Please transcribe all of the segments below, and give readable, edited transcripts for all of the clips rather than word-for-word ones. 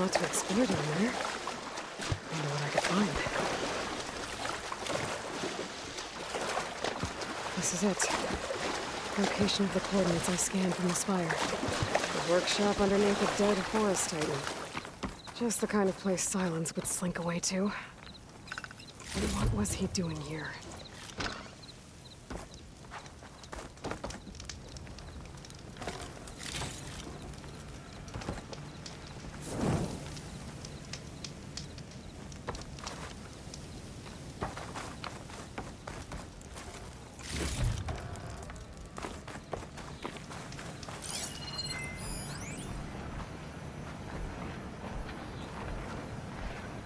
lot to explore down there. Wonder what I could find. This is it. Location of the coordinates I scanned from the spire. The workshop underneath a dead forest titan. Just the kind of place Silence would slink away to. What was he doing here?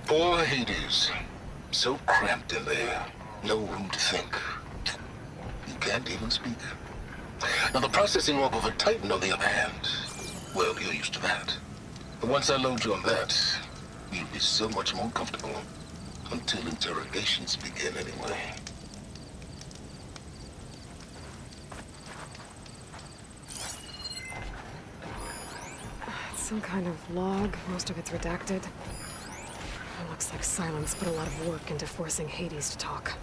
Poor Hades. So cramped in there. No room to think. You can't even speak. Now the processing orb of a Titan, on the other hand, well, you're used to that. But once I load you on that, you'll be so much more comfortable. Until interrogations begin, anyway. Some kind of log. Most of it's redacted. It looks like Silence put a lot of work into forcing Hades to talk.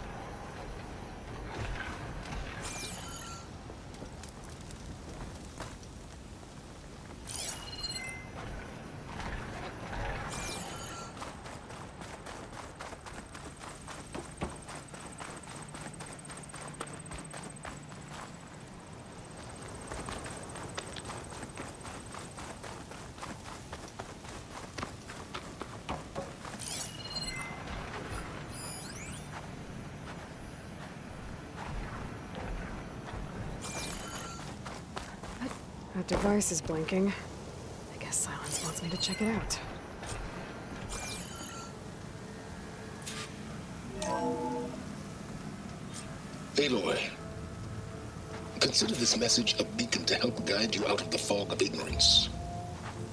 That device is blinking. I guess Silence wants me to check it out. Aloy, consider this message a beacon to help guide you out of the fog of ignorance.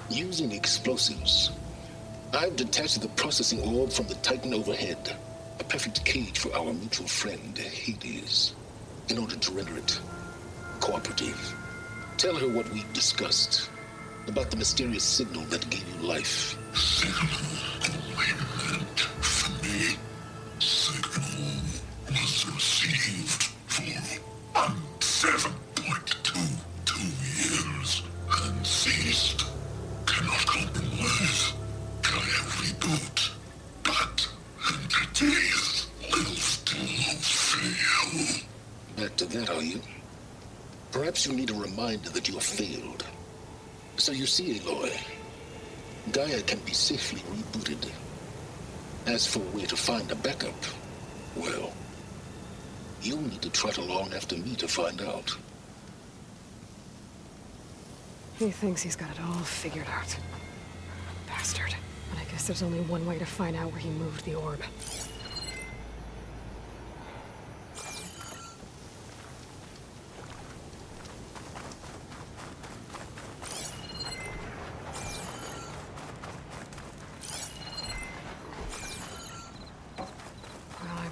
Using explosives, I've detached the processing orb from the Titan overhead, a perfect cage for our mutual friend, Hades, in order to render it cooperative. Tell her what we've discussed about the mysterious signal that gave you life. Signal only meant for me. Signal was received for 7.22 years and ceased. Cannot compromise. Can reboot. But entities will still fail. Back to that, are you? Perhaps you need a reminder that you have failed. So you see, Aloy, Gaia can be safely rebooted. As for where to find a backup, well, you'll need to trot along after me to find out. He thinks he's got it all figured out. Bastard. But I guess there's only one way to find out where he moved the orb.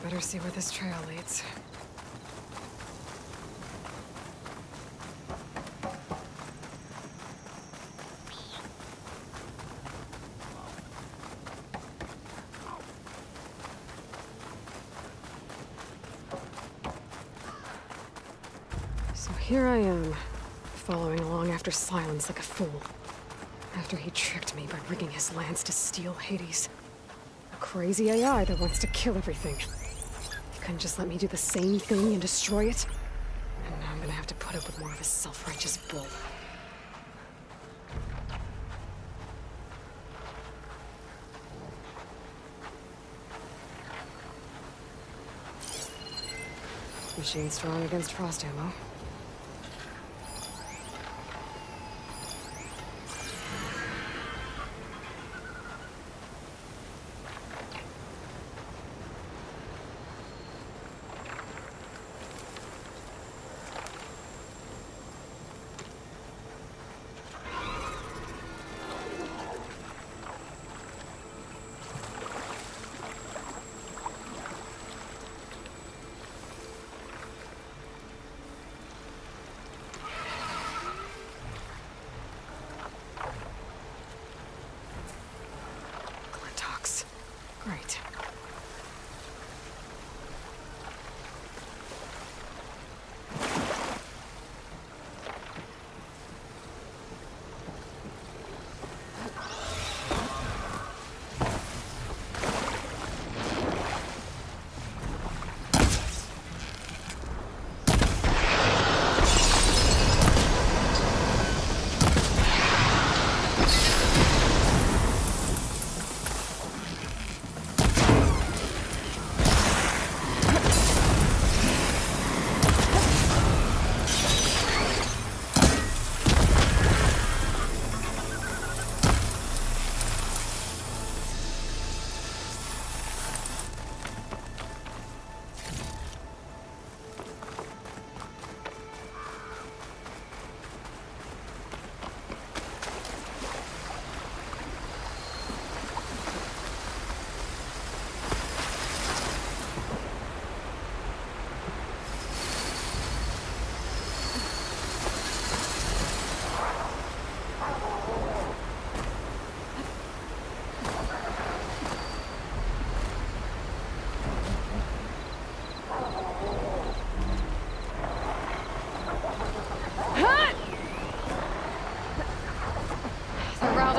Better see where this trail leads. So here I am, following along after Silence like a fool. After he tricked me by rigging his lance to steal Hades. A crazy AI that wants to kill everything. Couldn't just let me do the same thing and destroy it? And now I'm gonna have to put up with more of his self-righteous bull. Machine strong against frost ammo.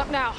out now.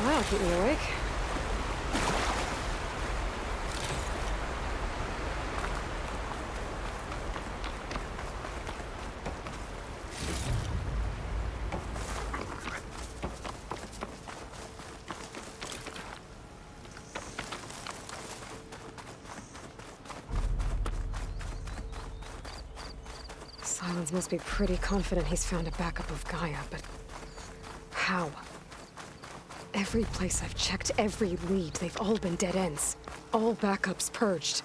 That'll keep me awake. Silence must be pretty confident he's found a backup of Gaia, but how? Every place I've checked, every lead, they've all been dead ends. All backups purged.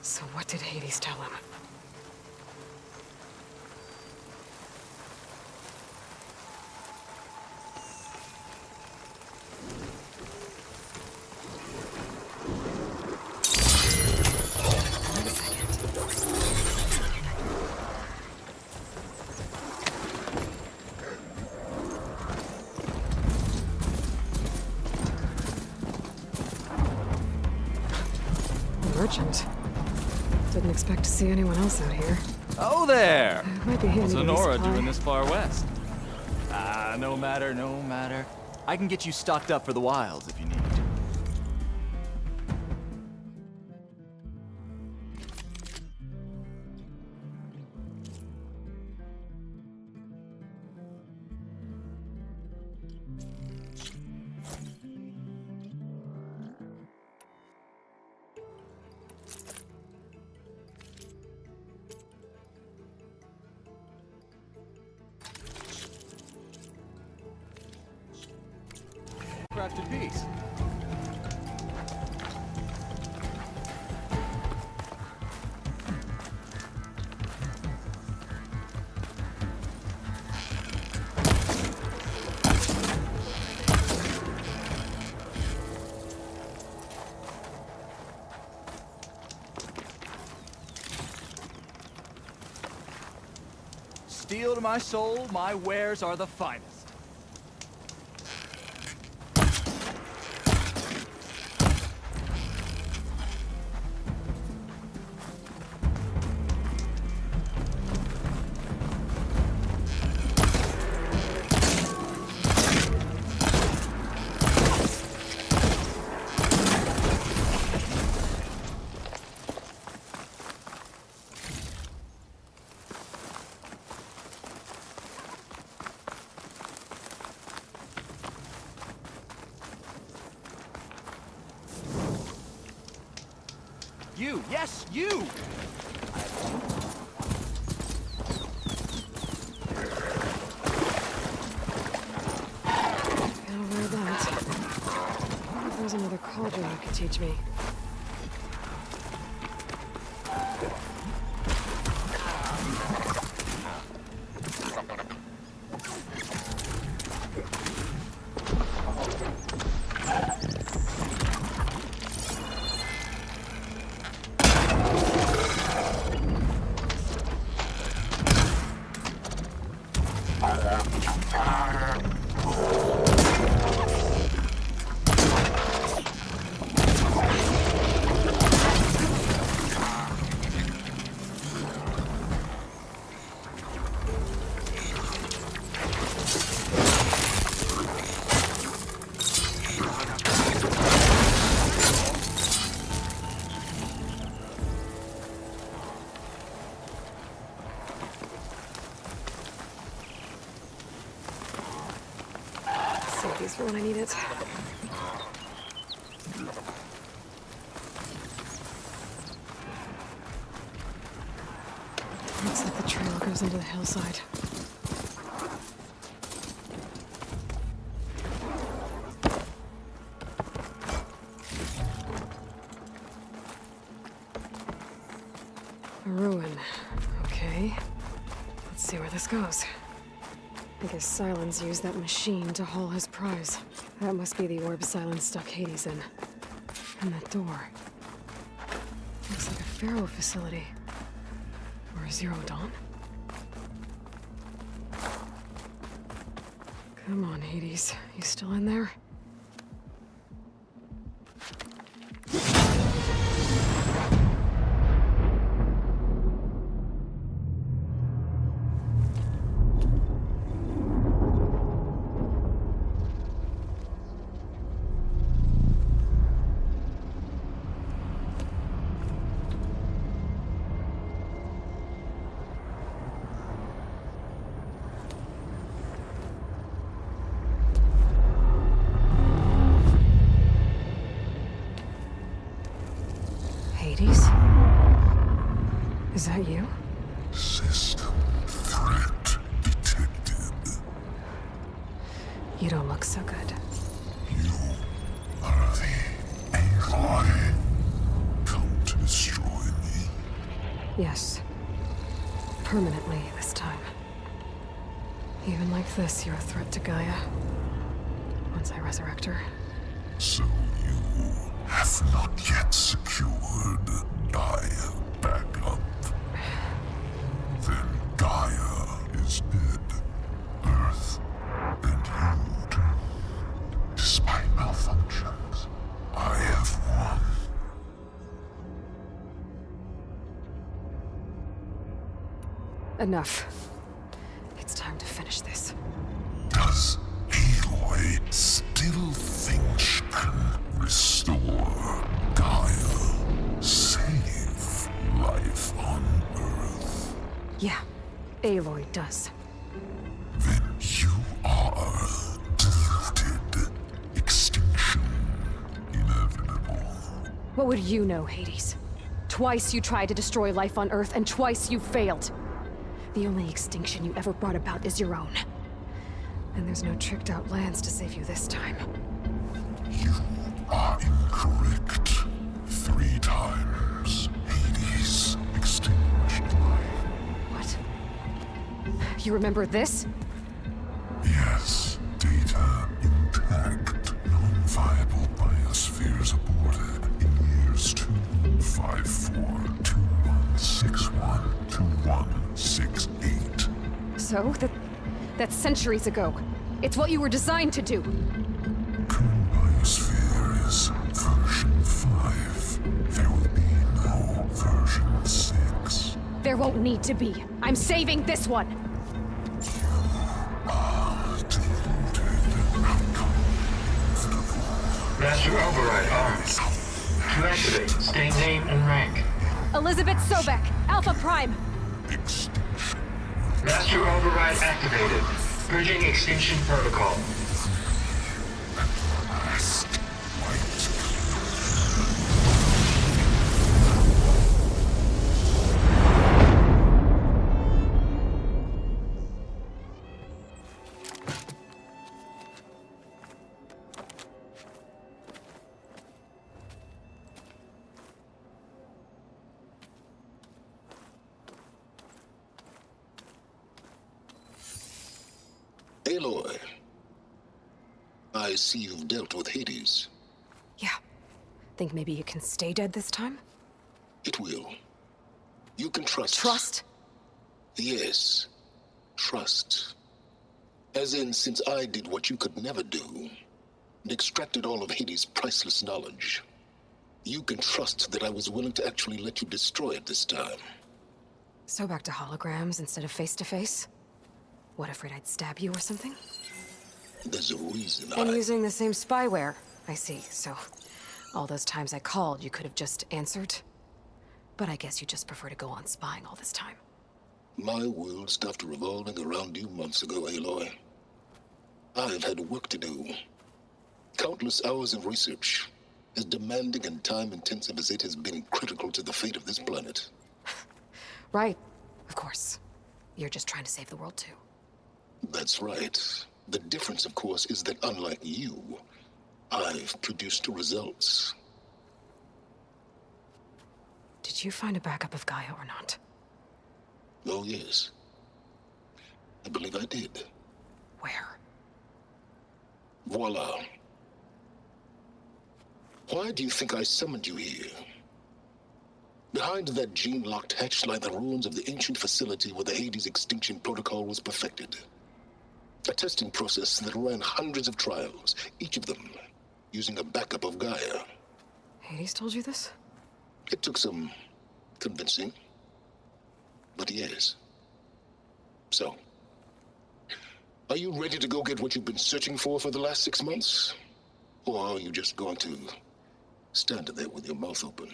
So what did Hades tell him? Wait a second. Merchant. Didn't expect to see anyone else out here. Oh there! Might be handy What's to Honora resupply. doing this far west? No matter, no matter. I can get you stocked up for the wilds if you need. Crafted piece. Steel to my soul, my wares are the finest. Yes, you! Gotta wear that. I wonder if there's another cauldron that could teach me. Save these for when I need it. Looks like the trail goes into the hillside. A ruin. Okay. Let's see where this goes. I guess Silence used that machine to haul his prize. That must be the orb Silence stuck Hades in. And that door. Looks like a Pharaoh facility. Or a Zero Dawn? Come on, Hades. You still in there? Hades? Is that you? System threat detected. You don't look so good. You are the Aloy. Come to destroy me. Yes. Permanently this time. Even like this, you're a threat to Gaia. Once I resurrect her. So you have not yet secured Gaia back up. Then Gaia is dead. Earth and you too. Despite malfunctions, I have won. Enough. It's time to finish this. Does Aloy still think she can restore Gaia? Save life on Earth? Yeah, Aloy does. Then you are deluded. Extinction inevitable. What would you know, Hades? Twice you tried to destroy life on Earth, and twice you failed. The only extinction you ever brought about is your own. And there's no tricked-out lands to save you this time. You are incorrect. 3 times. Hades extinguished life. What? You remember this? Yes. Data intact. Non-viable biospheres aborted in years 2154, 2161, 2168. So? That's centuries ago. It's what you were designed to do. Current biosphere is version 5. There will be no version 6. There won't need to be. I'm saving this one. Deluded outcome inevitable. Master Override armed. To activate, state name and rank. Elizabeth Sobek, Alpha Prime. Extinction. Master Override activated. Bridging extinction protocol. Last light. Aloy, I see you've dealt with Hades. Yeah. Think maybe you can stay dead this time? It will. You can trust. Trust? Yes. Trust. As in, since I did what you could never do, and extracted all of Hades' priceless knowledge, you can trust that I was willing to actually let you destroy it this time. So back to holograms instead of face-to-face? What, afraid I'd stab you or something? There's a reason And using the same spyware. I see, so all those times I called, you could have just answered? But I guess you just prefer to go on spying all this time. My world stopped revolving around you months ago, Aloy. I've had work to do. Countless hours of research, as demanding and time-intensive as it has been critical to the fate of this planet. Right, of course. You're just trying to save the world too. That's right. The difference, of course, is that unlike you, I've produced results. Did you find a backup of Gaia or not? Oh, yes. I believe I did. Where? Voila. Why do you think I summoned you here? Behind that gene-locked hatch lie the ruins of the ancient facility where the Hades extinction protocol was perfected. A testing process that ran hundreds of trials, each of them using a backup of Gaia. Hades told you this? It took some convincing, but yes. So, are you ready to go get what you've been searching for the last 6 months? Or are you just going to stand there with your mouth open?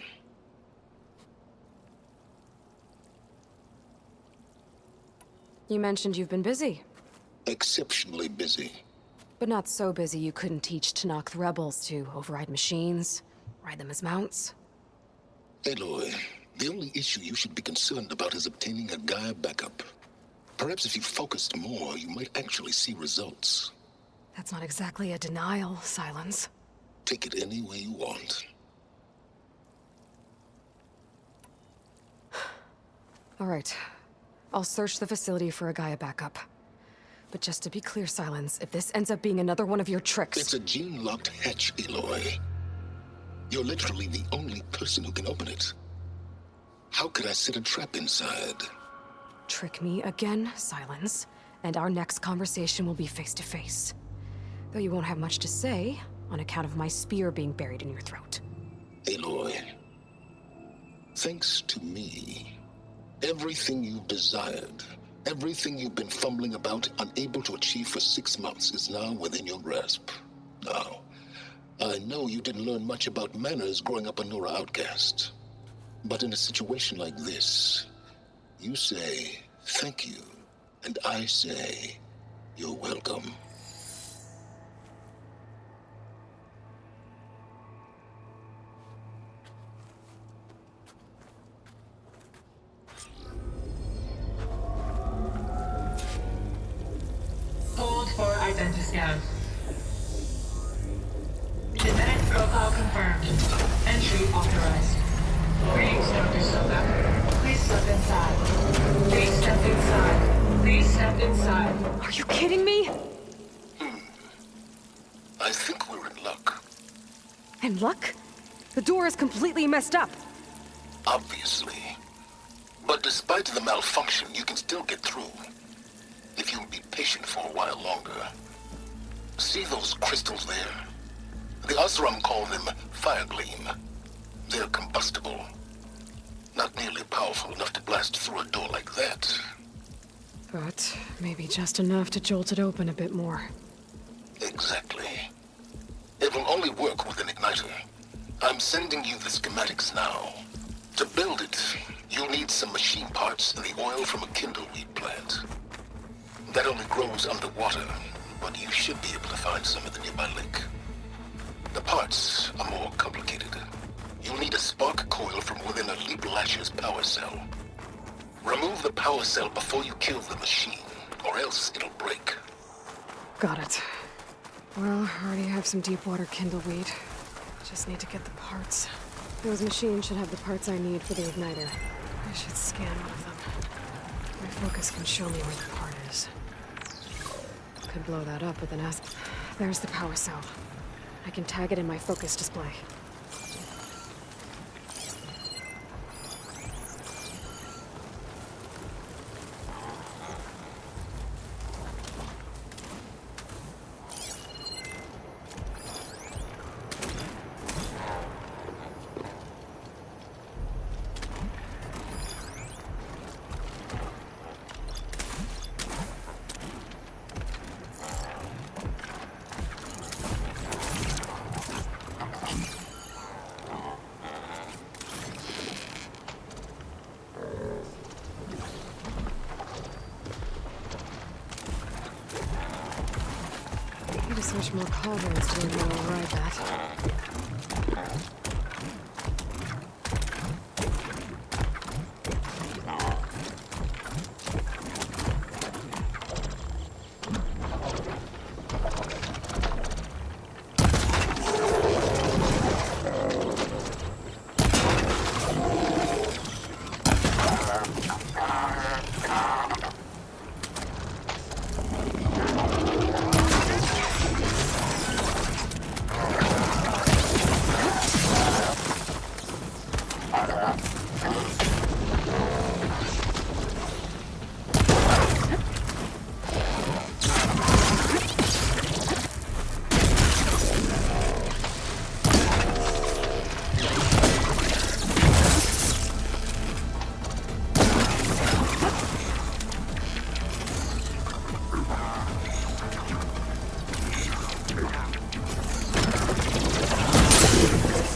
You mentioned you've been busy. Exceptionally busy. But not so busy you couldn't teach Tanakh the rebels to override machines, ride them as mounts. Aloy, the only issue you should be concerned about is obtaining a Gaia backup. Perhaps if you focused more, you might actually see results. That's not exactly a denial, Silence. Take it any way you want. All right. I'll search the facility for a Gaia backup. But just to be clear, Silence, if this ends up being another one of your tricks... It's a gene-locked hatch, Aloy. You're literally the only person who can open it. How could I set a trap inside? Trick me again, Silence, and our next conversation will be face-to-face. Though you won't have much to say, on account of my spear being buried in your throat. Aloy, thanks to me, everything you've desired, everything you've been fumbling about, unable to achieve for 6 months, is now within your grasp. Now, I know you didn't learn much about manners growing up a Nora outcast. But in a situation like this, you say, thank you, and I say, you're welcome. Hold for identiscan. Genetic profile confirmed. Entry authorized. Greetings, Dr. Soka. Please step inside. Please step inside. Please step inside. Are you kidding me? I think we're in luck. And luck? The door is completely messed up. Obviously. But despite the malfunction, you can still get through. If you'll be patient for a while longer. See those crystals there? The Osram call them fire gleam. They're combustible. Not nearly powerful enough to blast through a door like that. But maybe just enough to jolt it open a bit more. Exactly. It will only work with an igniter. I'm sending you the schematics now. To build it, you'll need some machine parts and the oil from a kindleweed plant. That only grows underwater, but you should be able to find some at the nearby lake. The parts are more complicated. You'll need a spark coil from within a Leap Lasher's power cell. Remove the power cell before you kill the machine, or else it'll break. Got it. Well, I already have some deep water kindleweed. Just need to get the parts. Those machines should have the parts I need for the igniter. I should scan one of them. My focus can show me where the part is. Could blow that up with an S. There's the power cell. I can tag it in my focus display. Need to search more cauldrons to know where I arrived at.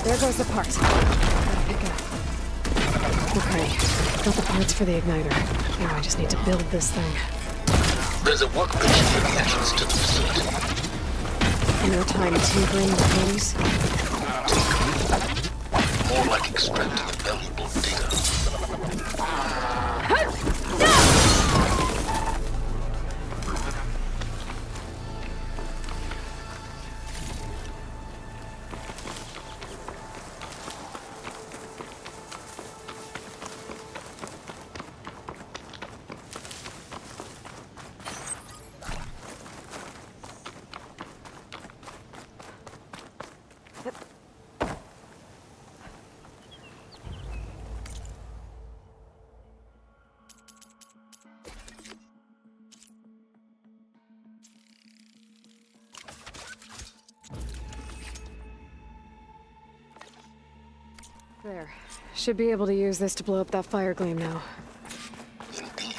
There goes the part. Gotta pick it up. Okay, got the parts for the igniter. Now I just need to build this thing. There's a workbench near the entrance to the facility. No time tinkering with Hades. More like extracting valuable data. There. Should be able to use this to blow up that fire gleam now. Indeed.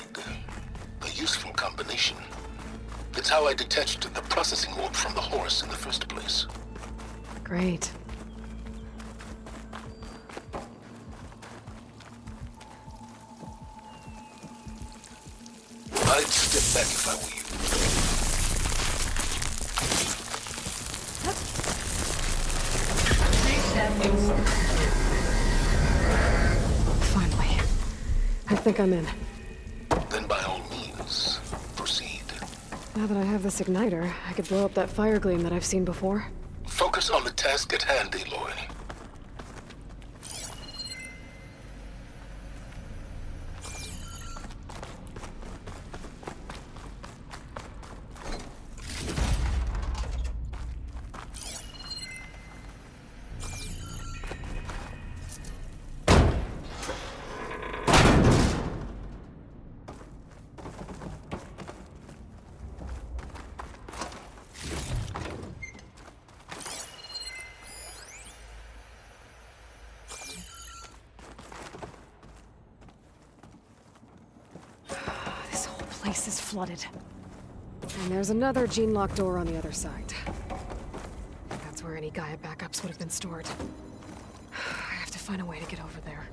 A useful combination. It's how I detached the processing orb from the horse in the first place. Great. I'd step back if I were you. Finally. I think I'm in. Then by all means, proceed. Now that I have this igniter, I could blow up that fire gleam that I've seen before. Focus on the task at hand, Aloy. This whole place is flooded. And there's another gene-locked door on the other side. That's where any Gaia backups would have been stored. I have to find a way to get over there.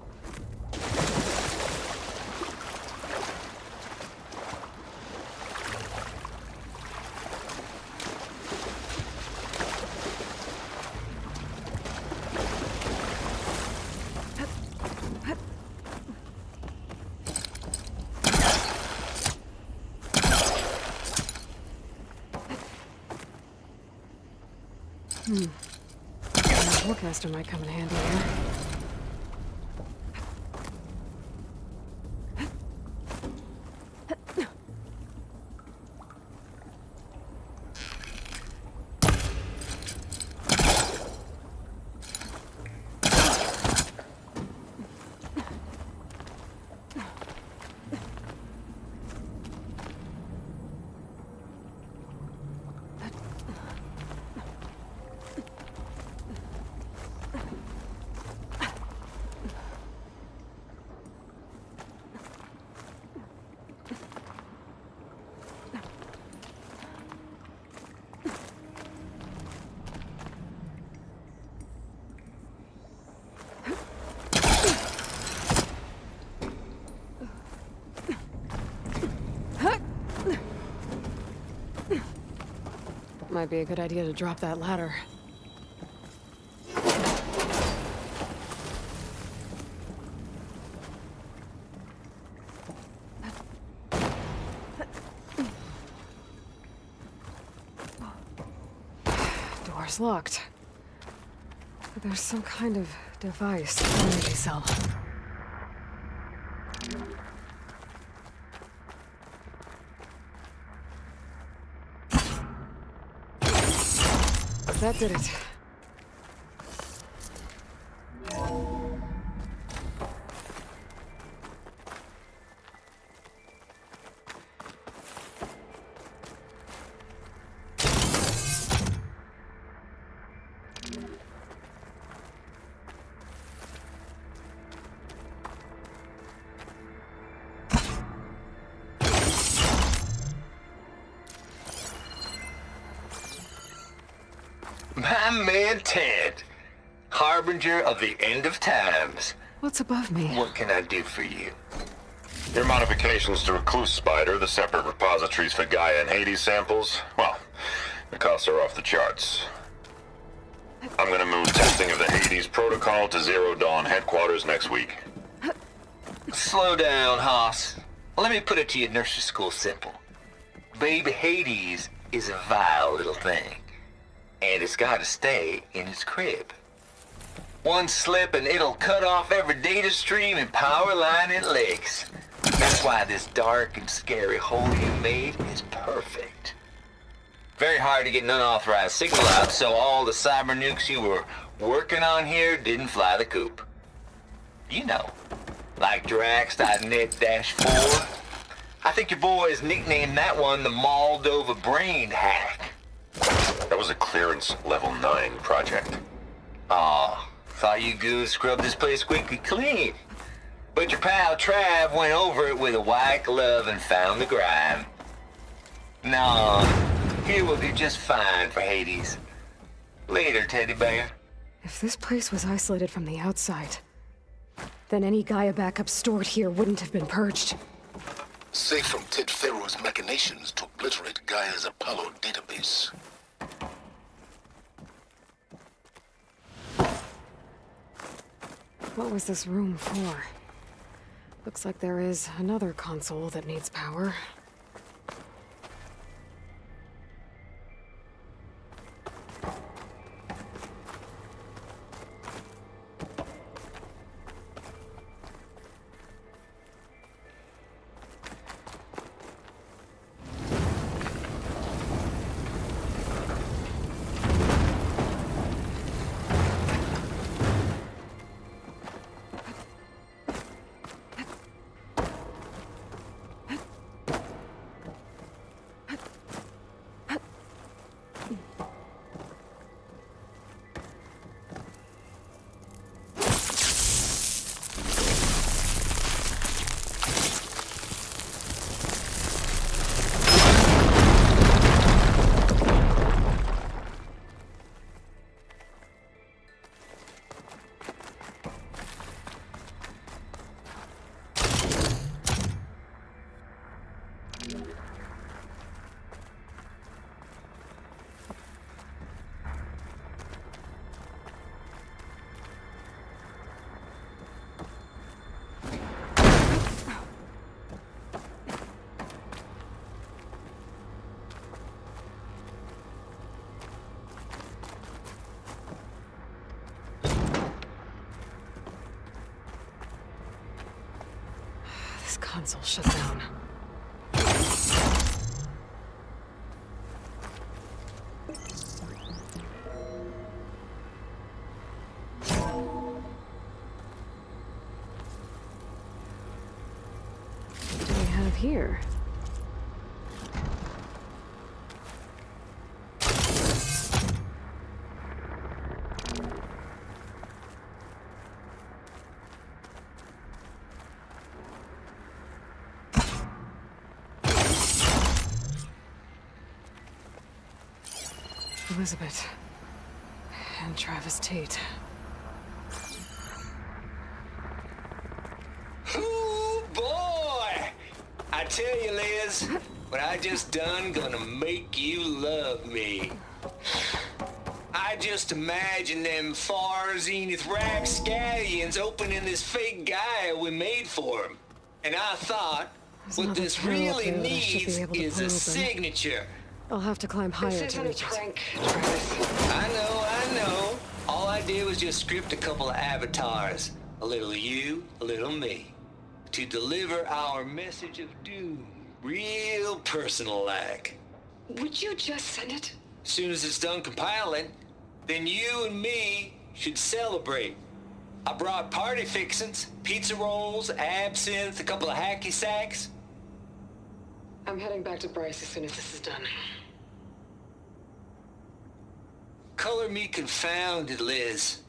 The forecaster might come in handy here. Might be a good idea to drop that ladder. Door's locked. But there's some kind of device in the energy cell. That did it. My man Ted, harbinger of the end of times. What's above me? What can I do for you? Your modifications to Recluse Spider, the separate repositories for Gaia and Hades samples, well, the costs are off the charts. I'm gonna move testing of the Hades protocol to Zero Dawn headquarters next week. Slow down, Hoss. Let me put it to you nursery school simple. Baby Hades is a vile little thing, and it's gotta stay in its crib. One slip and it'll cut off every data stream and power line it licks. That's why this dark and scary hole you made is perfect. Very hard to get an unauthorized signal out, so all the cyber nukes you were working on here didn't fly the coop. You know, like Drax.net-4. I think your boys nicknamed that one the Moldova Brain Hack. That was a clearance level 9 project. Aw, thought you goons scrubbed this place squeaky clean. But your pal Trav went over it with a white glove and found the grime. No, here will do just fine for Hades. Later, teddy bear. If this place was isolated from the outside, then any Gaia backup stored here wouldn't have been purged. Safe from Ted Pharaoh's machinations to obliterate Gaia's Apollo database. What was this room for? Looks like there is another console that needs power. This console shut down. What do we have here? Elizabeth and Travis Tate. Ooh, boy! I tell you, Liz, What I just done gonna make you love me. I just imagine them far zenith rapscallions opening this fake Gaia we made for him. And I thought, There's what another this tunnel up really there that I should be needs able to is pull a open. signature. I'll have to climb higher This to isn't a reach it. prank, Travis. I know. All I did was just script a couple of avatars. A little you, a little me. To deliver our message of doom. Real personal-like. Would you just send it? Soon as it's done compiling, then you and me should celebrate. I brought party fixins, pizza rolls, absinthe, a couple of hacky sacks. I'm heading back to Bryce as soon as this is done. Color me confounded, Liz.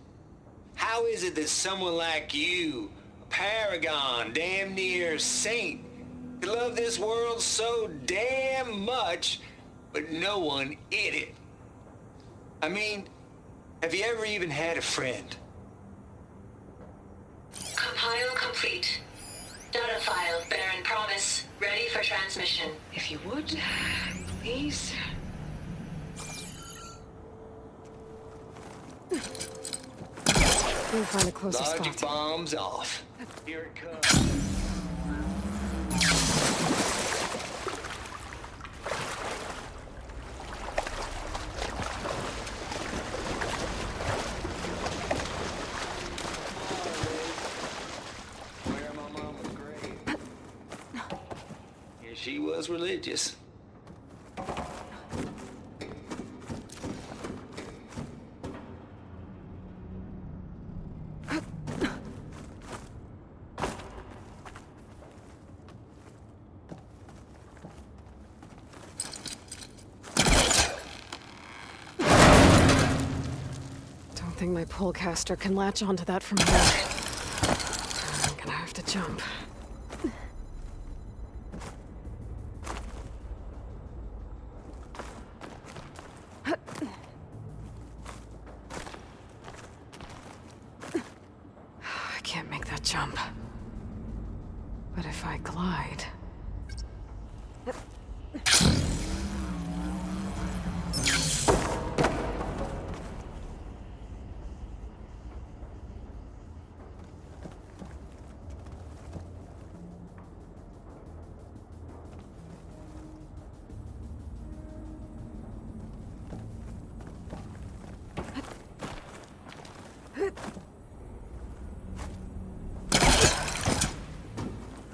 How is it that someone like you, a paragon, damn near saint, could love this world so damn much, but no one in it? I mean, have you ever even had a friend? Compile complete. Data file, Baron Promise, ready for transmission. If you would, please. We'll find a closer Logic spot. bombs off. Here it comes. Where my mama's grave. Yeah, she was religious. Don't think my pullcaster can latch onto that from here. I'm gonna have to jump. I can't make that jump. But if I glide...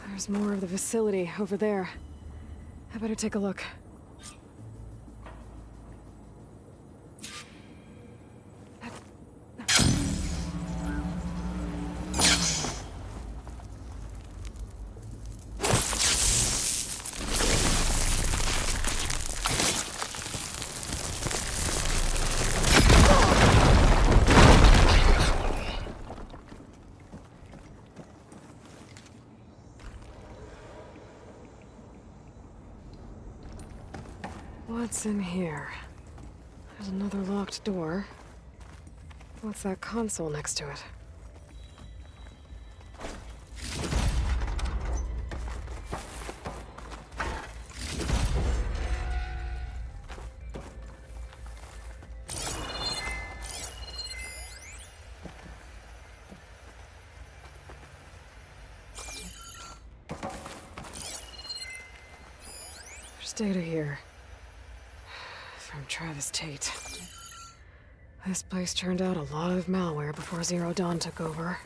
There's more of the facility over there. I better take a look. What's in here? There's another locked door. What's that console next to it? There's data here. From Travis Tate. This place turned out a lot of malware before Zero Dawn took over.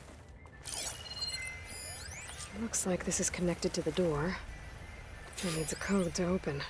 Looks like this is connected to the door. It needs a code to open.